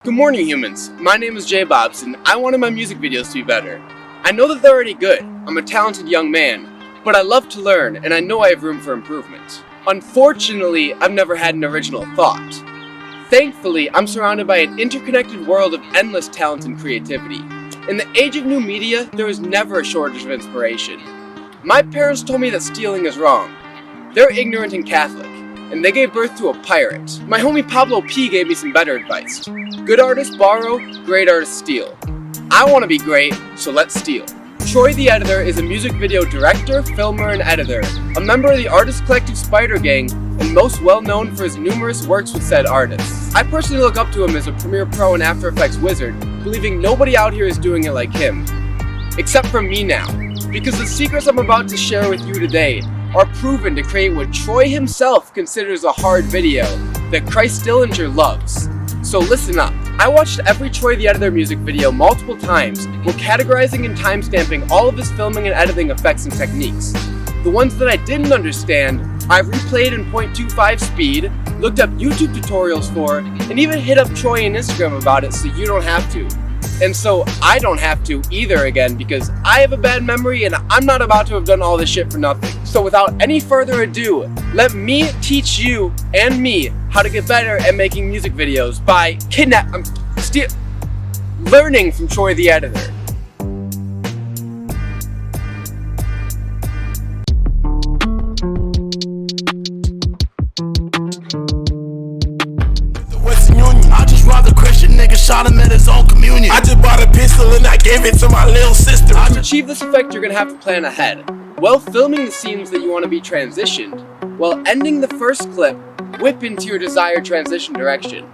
Good morning, humans. My name is Jay Bobson. I wanted my music videos to be better. I know that they're already good. I'm a talented young man, but I love to learn and I know I have room for improvement. Unfortunately, I've never had an original thought. Thankfully, I'm surrounded by an interconnected world of endless talent and creativity. In the age of new media, there is never a shortage of inspiration. My parents told me that stealing is wrong. They're ignorant and Catholic, and they gave birth to a pirate. My homie Pablo P gave me some better advice. Good artists borrow, great artists steal. I want to be great, so let's steal. Troy the Editor is a music video director, filmer, and editor, a member of the artist collective Spider Gang, and most well known for his numerous works with said artists. I personally look up to him as a Premiere Pro and After Effects wizard, believing nobody out here is doing it like him. Except for me now, because the secrets I'm about to share with you today are proven to create what Troy himself considers a hard video that Christ Dillinger loves. So listen up. I watched every Troy the Editor music video multiple times while categorizing and timestamping all of his filming and editing effects and techniques. The ones that I didn't understand, I replayed in .25 speed, looked up YouTube tutorials for, and even hit up Troy on Instagram about it so you don't have to. And so I don't have to either again because I have a bad memory and I'm not about to have done all this shit for nothing. So without any further ado, let me teach you and me how to get better at making music videos by learning from Troy the Editor. I just robbed a Christian nigga, shot him at his own communion. I just bought a pistol and I gave it to my little sister. To achieve this effect, you're gonna have to plan ahead. While filming the scenes that you want to be transitioned, while ending the first clip, whip into your desired transition direction.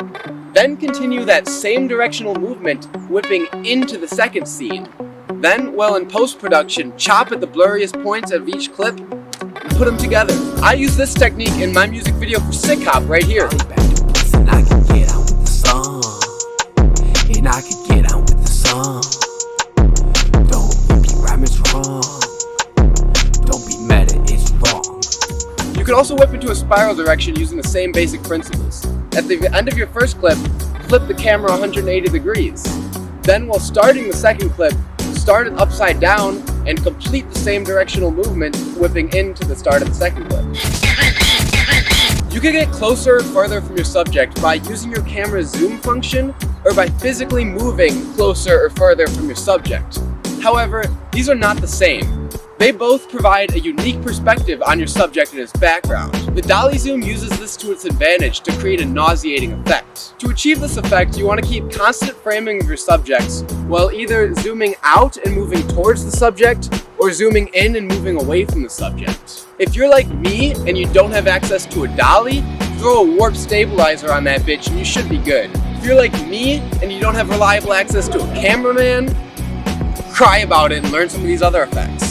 Then continue that same directional movement, whipping into the second scene. Then, while in post-production, chop at the blurriest points of each clip and put them together. I use this technique in my music video for Sick Hop right here. And I could get out with the song. Don't be rhyme, it's wrong. Don't be meta, it's wrong. You can also whip into a spiral direction using the same basic principles. At the end of your first clip, flip the camera 180 degrees. Then while starting the second clip, start it upside down and complete the same directional movement, whipping into the start of the second clip. You can get closer or further from your subject by using your camera's zoom function or by physically moving closer or further from your subject. However, these are not the same. They both provide a unique perspective on your subject and its background. The Dolly Zoom uses this to its advantage to create a nauseating effect. To achieve this effect, you want to keep constant framing of your subjects while either zooming out and moving towards the subject or zooming in and moving away from the subject. If you're like me and you don't have access to a dolly, throw a warp stabilizer on that bitch and you should be good. If you're like me and you don't have reliable access to a cameraman, cry about it and learn some of these other effects.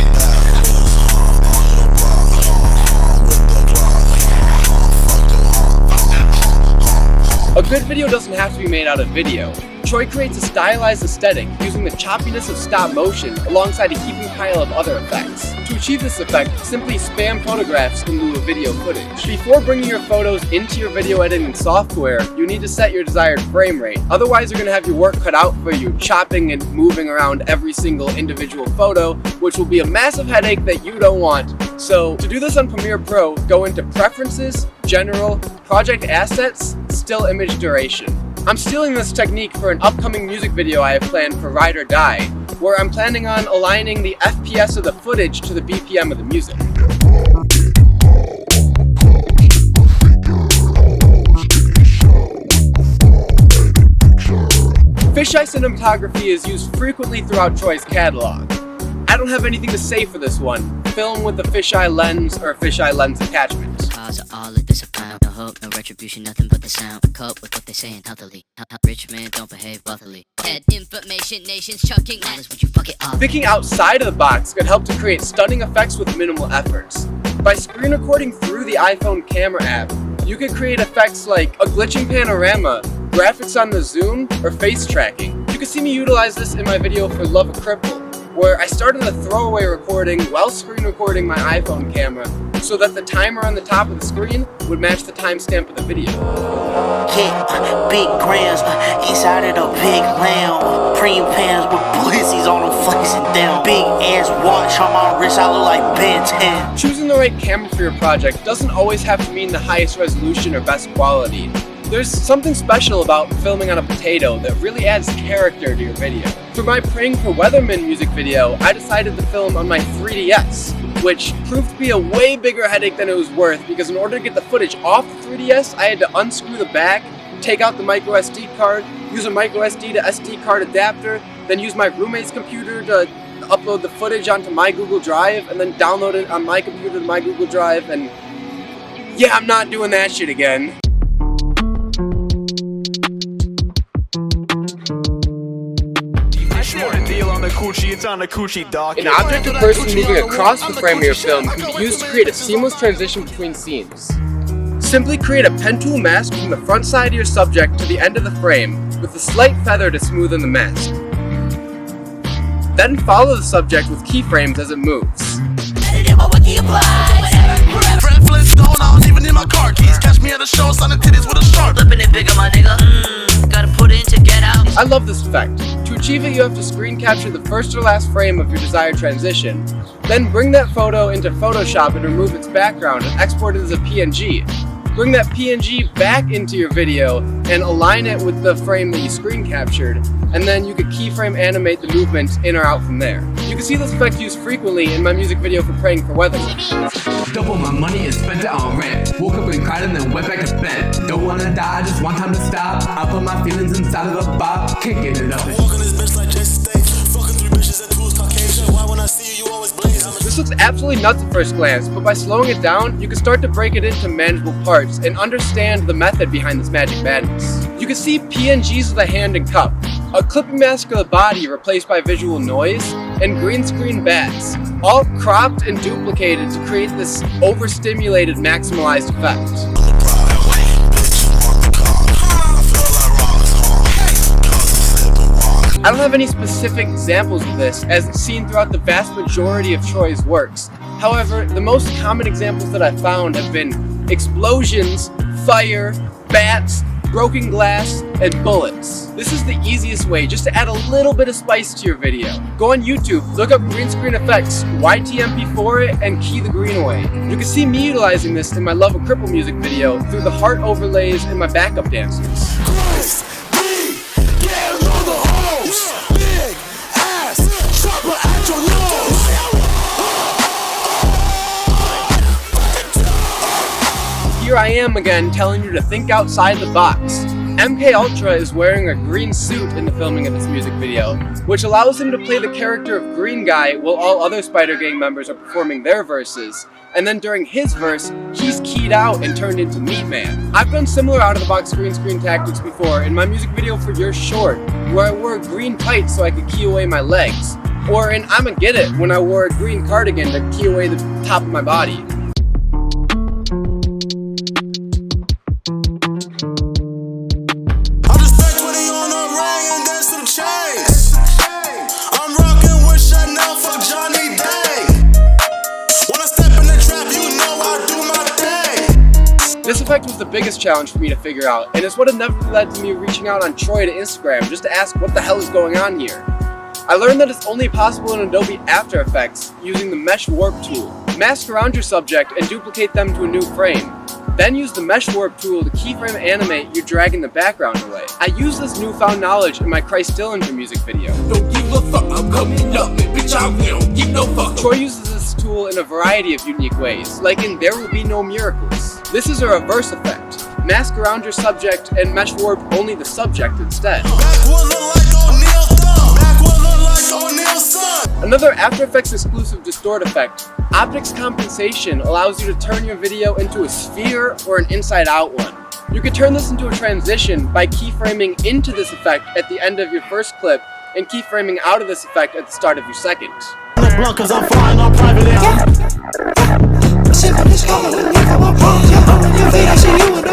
A good video doesn't have to be made out of video. Troy creates a stylized aesthetic using the choppiness of stop motion alongside a heaping pile of other effects. To achieve this effect, simply spam photographs in lieu of video footage. Before bringing your photos into your video editing software, you need to set your desired frame rate. Otherwise, you're going to have your work cut out for you, chopping and moving around every single individual photo, which will be a massive headache that you don't want. So, to do this on Premiere Pro, go into Preferences, General, Project Assets, Still Image Duration. I'm stealing this technique for an upcoming music video I have planned for Ride or Die, where I'm planning on aligning the FPS of the footage to the BPM of the music. Fisheye cinematography is used frequently throughout Troy's catalog. I don't have anything to say for this one. Film with a fisheye lens or a fisheye lens attachment. Cause of all of this about no hope, no retribution, nothing but the sound. Cope with what they saying healthily. Rich men don't behave wealthily. Head information, nations chucking knowledge, would you fuck it up? Thinking outside of the box can help to create stunning effects with minimal efforts. By screen recording through the iPhone camera app, you can create effects like a glitching panorama, graphics on the zoom, or face tracking. You can see me utilize this in my video for Love a Cripple, where I started a throwaway recording while screen recording my iPhone camera so that the timer on the top of the screen would match the timestamp of the video. Yeah, big grams, east side of the big lamb. Cream pants with blissies on them flexing down. Big ass watch on my wrist, I look like Ben 10. Choosing the right camera for your project doesn't always have to mean the highest resolution or best quality. There's something special about filming on a potato that really adds character to your video. For my Praying for Weatherman music video, I decided to film on my 3DS, which proved to be a way bigger headache than it was worth because in order to get the footage off the 3DS, I had to unscrew the back, take out the micro SD card, use a micro SD to SD card adapter, then use my roommate's computer to upload the footage onto my Google Drive, and then download it on my computer to my Google Drive, and yeah, I'm not doing that shit again. An object or person moving across the frame of your film can be used to create a seamless transition between scenes. Simply create a pen tool mask from the front side of your subject to the end of the frame with a slight feather to smoothen the mask. Then follow the subject with keyframes as it moves. Even in my car keys, catch me at a show, signing titties with a shark. Flipping it bigger, my nigga. Gotta put it in to get out. I love this effect. To achieve it, you have to screen capture the first or last frame of your desired transition, then bring that photo into Photoshop and remove its background and export it as a PNG. Bring that PNG back into your video and align it with the frame that you screen captured, and then you could keyframe animate the movements in or out from there. You can see this effect used frequently in my music video for Praying for Weatherman. Double my money and spent it on rent. Woke up and cried and then went back to bed. Don't wanna die, just want time to stop. I put my feelings inside of the box. Can't get it up. Walking this bitch like Jason Statham. Fucking 3 bitches and 2's Caucasian. Why when I see you, you always blaze? This looks absolutely nuts at first glance, but by slowing it down, you can start to break it into manageable parts and understand the method behind this magic madness. You can see PNGs of the hand and cup, a clipping mask of the body replaced by visual noise, and green screen bats, all cropped and duplicated to create this overstimulated, maximalized effect. I don't have any specific examples of this, as it's seen throughout the vast majority of Troy's works. However, the most common examples that I've found have been explosions, fire, bats, broken glass, and bullets. This is the easiest way, just to add a little bit of spice to your video. Go on YouTube, look up green screen effects, YTMP4 it, and key the green away. You can see me utilizing this in my Love a Cripple music video through the heart overlays and my backup dancers. Here I am again telling you to think outside the box. MK Ultra is wearing a green suit in the filming of this music video, which allows him to play the character of Green Guy while all other Spider Gang members are performing their verses, and then during his verse, he's keyed out and turned into Meat Man. I've done similar out-of-the-box green screen tactics before in my music video for You're Short, where I wore green tights so I could key away my legs, or in I'ma Get It when I wore a green cardigan to key away the top of my body. This effect was the biggest challenge for me to figure out, and it's what inevitably led to me reaching out on Troy to Instagram just to ask what the hell is going on here. I learned that it's only possible in Adobe After Effects using the Mesh Warp tool. Mask around your subject and duplicate them to a new frame. Then use the Mesh Warp tool to keyframe animate your dragging the background away. I use this newfound knowledge in my Christ Dillinger music video. Don't give a fuck, I'm coming up, bitch, I will give no fuck. Troy uses this tool in a variety of unique ways, like in There Will Be No Miracles. This is a reverse effect. Mask around your subject and Mesh Warp only the subject instead. Another After Effects exclusive distort effect, Optics Compensation, allows you to turn your video into a sphere or an inside out one. You can turn this into a transition by keyframing into this effect at the end of your first clip and keyframing out of this effect at the start of your second. Cause I'm flying on private air.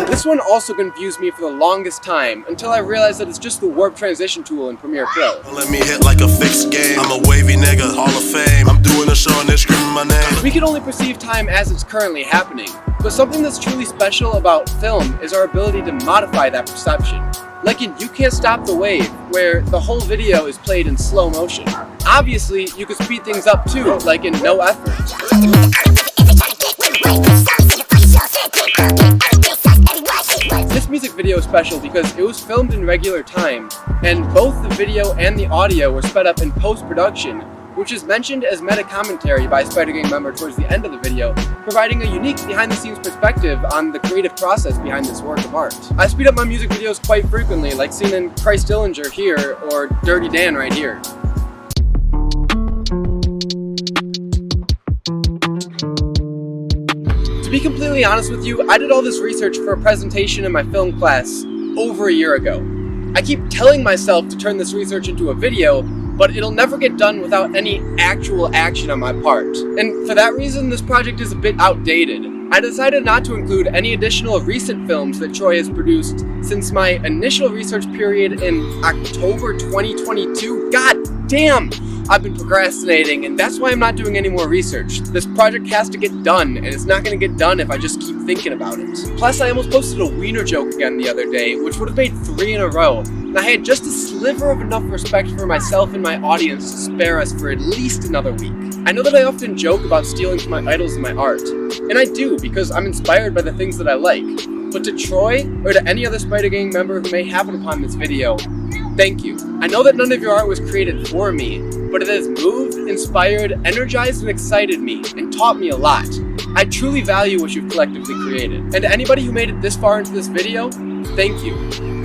This one also confused me for the longest time, until I realized that it's just the warp transition tool in Premiere Pro. Let me hit like a fixed game. I'm a wavy nigga, Hall of Fame. I'm doing a show and they're screaming my name. We can only perceive time as it's currently happening, but something that's truly special about film is our ability to modify that perception. Like in You Can't Stop the Wave, where the whole video is played in slow motion. Obviously, you could speed things up too, like in No Effort. This music video is special because it was filmed in regular time, and both the video and the audio were sped up in post-production, which is mentioned as meta-commentary by a Spider Gang member towards the end of the video, providing a unique behind-the-scenes perspective on the creative process behind this work of art. I speed up my music videos quite frequently, like seen in Christ Dillinger here, or Dirty Dan right here. To be completely honest with you, I did all this research for a presentation in my film class over a year ago. I keep telling myself to turn this research into a video, but it'll never get done without any actual action on my part. And for that reason, this project is a bit outdated. I decided not to include any additional recent films that Troy has produced since my initial research period in October 2022. God damn! I've been procrastinating, and that's why I'm not doing any more research. This project has to get done, and it's not going to get done if I just keep thinking about it. Plus, I almost posted a wiener joke again the other day, which would have made 3 in a row, and I had just a sliver of enough respect for myself and my audience to spare us for at least another week. I know that I often joke about stealing from my idols in my art, and I do because I'm inspired by the things that I like. But to Troy, or to any other Spider Gang member who may happen upon this video, thank you. I know that none of your art was created for me, but it has moved, inspired, energized, and excited me, and taught me a lot. I truly value what you've collectively created. And to anybody who made it this far into this video, thank you.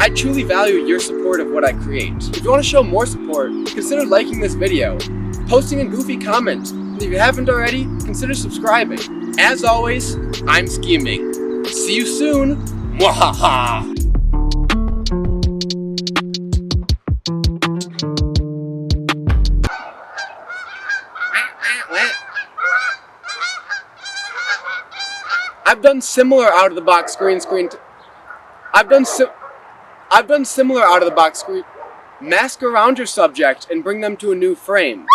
I truly value your support of what I create. If you want to show more support, consider liking this video, posting a goofy comment, and if you haven't already, consider subscribing. As always, I'm scheming. See you soon. Mwahaha! I've done similar out-of-the-box I've done similar out-of-the-box screen. Mask around your subject and bring them to a new frame.